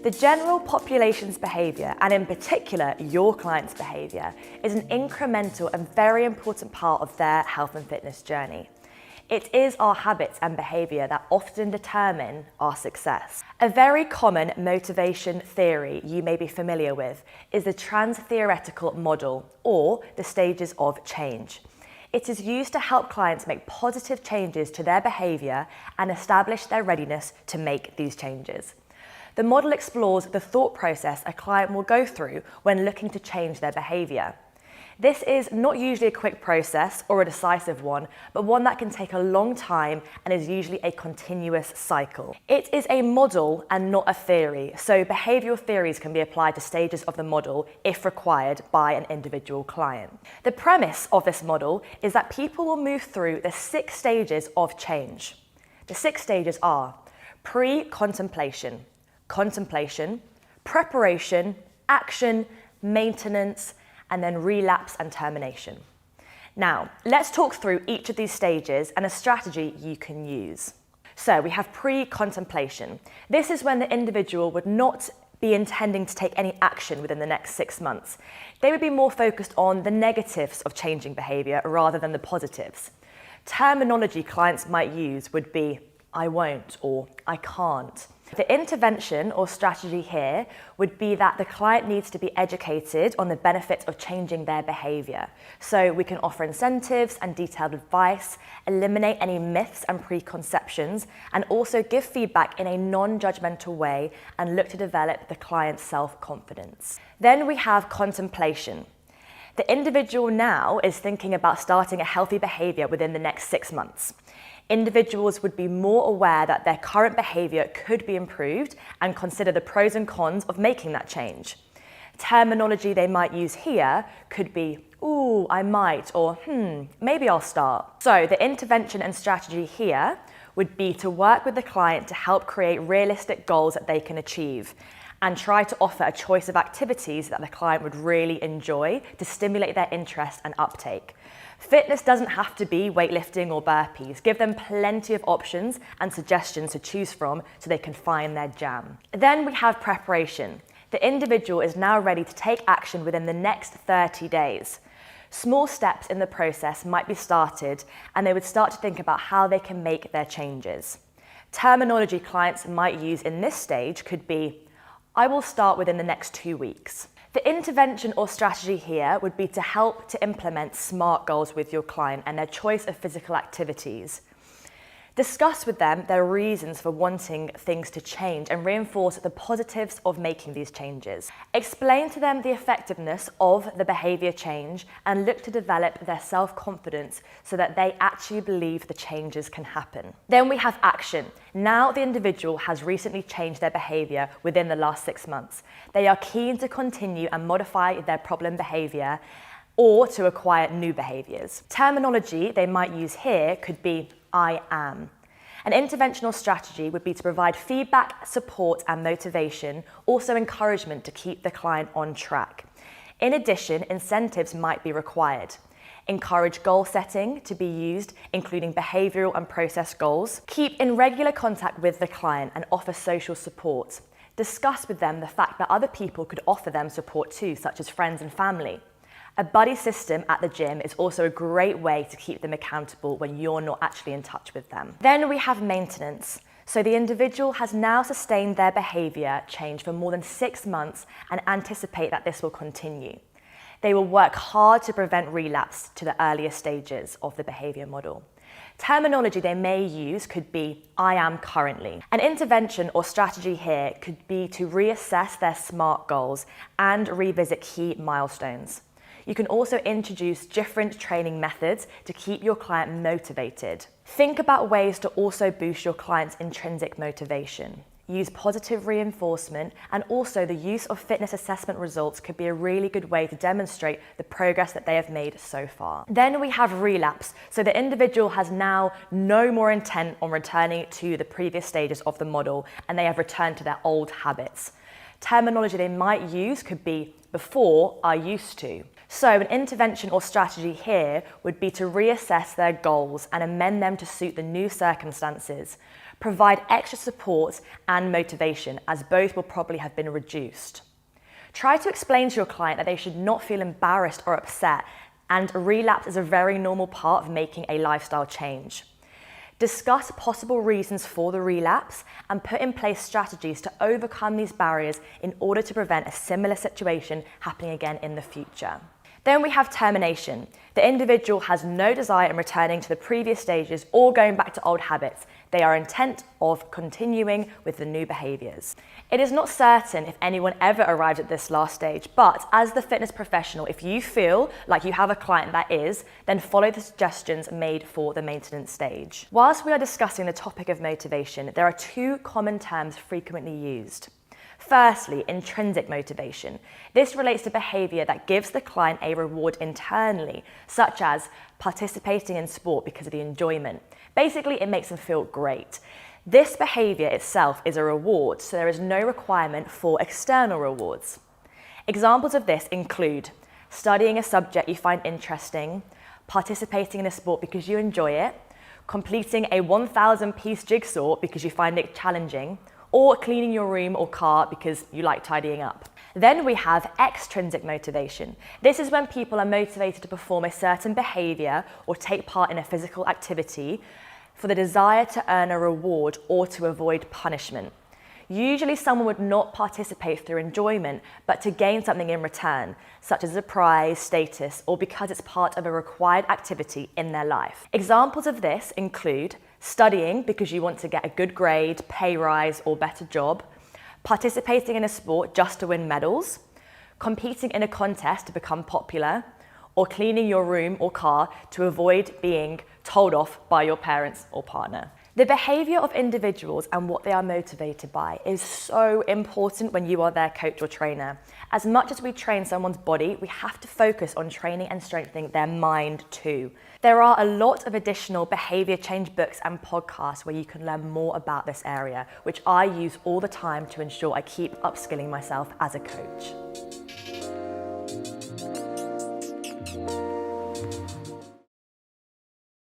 The general population's behaviour, and in particular your client's behaviour, is an incremental and very important part of their health and fitness journey. It is our habits and behaviour that often determine our success. A very common motivation theory you may be familiar with is the trans-theoretical model, or the stages of change. It is used to help clients make positive changes to their behaviour and establish their readiness to make these changes. The model explores the thought process a client will go through when looking to change their behaviour. This is not usually a quick process or a decisive one, but one that can take a long time and is usually a continuous cycle. It is a model and not a theory, so behavioural theories can be applied to stages of the model if required by an individual client. The premise of this model is that people will move through the 6 stages of change. The 6 stages are pre-contemplation, contemplation, preparation, action, maintenance, and then relapse and termination. Now, let's talk through each of these stages and a strategy you can use. So we have pre-contemplation. This is when the individual would not be intending to take any action within the next 6 months. They would be more focused on the negatives of changing behaviour rather than the positives. Terminology clients might use would be, I won't or I can't. The intervention or strategy here would be that the client needs to be educated on the benefits of changing their behaviour. So we can offer incentives and detailed advice, eliminate any myths and preconceptions, and also give feedback in a non-judgmental way and look to develop the client's self-confidence. Then we have contemplation. The individual now is thinking about starting a healthy behaviour within the next 6 months. Individuals would be more aware that their current behaviour could be improved and consider the pros and cons of making that change. Terminology they might use here could be, ooh, I might, or maybe I'll start. So the intervention and strategy here would be to work with the client to help create realistic goals that they can achieve and try to offer a choice of activities that the client would really enjoy to stimulate their interest and uptake. Fitness doesn't have to be weightlifting or burpees. Give them plenty of options and suggestions to choose from so they can find their jam. Then we have preparation. The individual is now ready to take action within the next 30 days. Small steps in the process might be started and they would start to think about how they can make their changes. Terminology clients might use in this stage could be, I will start within the next 2 weeks. The intervention or strategy here would be to help to implement SMART goals with your client and their choice of physical activities. Discuss with them their reasons for wanting things to change and reinforce the positives of making these changes. Explain to them the effectiveness of the behaviour change and look to develop their self-confidence so that they actually believe the changes can happen. Then we have action. Now the individual has recently changed their behaviour within the last 6 months. They are keen to continue and modify their problem behaviour or to acquire new behaviours. Terminology they might use here could be I am. An interventional strategy would be to provide feedback, support and motivation, also encouragement to keep the client on track. In addition, incentives might be required. Encourage goal setting to be used, including behavioural and process goals. Keep in regular contact with the client and offer social support. Discuss with them the fact that other people could offer them support too, such as friends and family. A buddy system at the gym is also a great way to keep them accountable when you're not actually in touch with them. Then we have maintenance. So the individual has now sustained their behaviour change for more than 6 months and anticipate that this will continue. They will work hard to prevent relapse to the earlier stages of the behaviour model. Terminology they may use could be, I am currently. An intervention or strategy here could be to reassess their SMART goals and revisit key milestones. You can also introduce different training methods to keep your client motivated. Think about ways to also boost your client's intrinsic motivation. Use positive reinforcement, and also the use of fitness assessment results could be a really good way to demonstrate the progress that they have made so far. Then we have relapse. So the individual has now no more intent on returning to the previous stages of the model and they have returned to their old habits. Terminology they might use could be before I used to. So an intervention or strategy here would be to reassess their goals and amend them to suit the new circumstances, provide extra support and motivation, as both will probably have been reduced. Try to explain to your client that they should not feel embarrassed or upset, and a relapse is a very normal part of making a lifestyle change. Discuss possible reasons for the relapse and put in place strategies to overcome these barriers in order to prevent a similar situation happening again in the future. Then we have termination. The individual has no desire in returning to the previous stages or going back to old habits. They are intent of continuing with the new behaviours. It is not certain if anyone ever arrived at this last stage, but as the fitness professional, if you feel like you have a client that is, then follow the suggestions made for the maintenance stage. Whilst we are discussing the topic of motivation, there are two common terms frequently used. Firstly, intrinsic motivation. This relates to behaviour that gives the client a reward internally, such as participating in sport because of the enjoyment. Basically, it makes them feel great. This behaviour itself is a reward, so there is no requirement for external rewards. Examples of this include studying a subject you find interesting, participating in a sport because you enjoy it, completing a 1,000-piece jigsaw because you find it challenging, or cleaning your room or car because you like tidying up. Then we have extrinsic motivation. This is when people are motivated to perform a certain behaviour or take part in a physical activity for the desire to earn a reward or to avoid punishment. Usually someone would not participate through enjoyment, but to gain something in return, such as a prize, status, or because it's part of a required activity in their life. Examples of this include studying because you want to get a good grade, pay rise, or better job, participating in a sport just to win medals, competing in a contest to become popular, or cleaning your room or car to avoid being told off by your parents or partner. The behaviour of individuals and what they are motivated by is so important when you are their coach or trainer. As much as we train someone's body, we have to focus on training and strengthening their mind too. There are a lot of additional behaviour change books and podcasts where you can learn more about this area, which I use all the time to ensure I keep upskilling myself as a coach.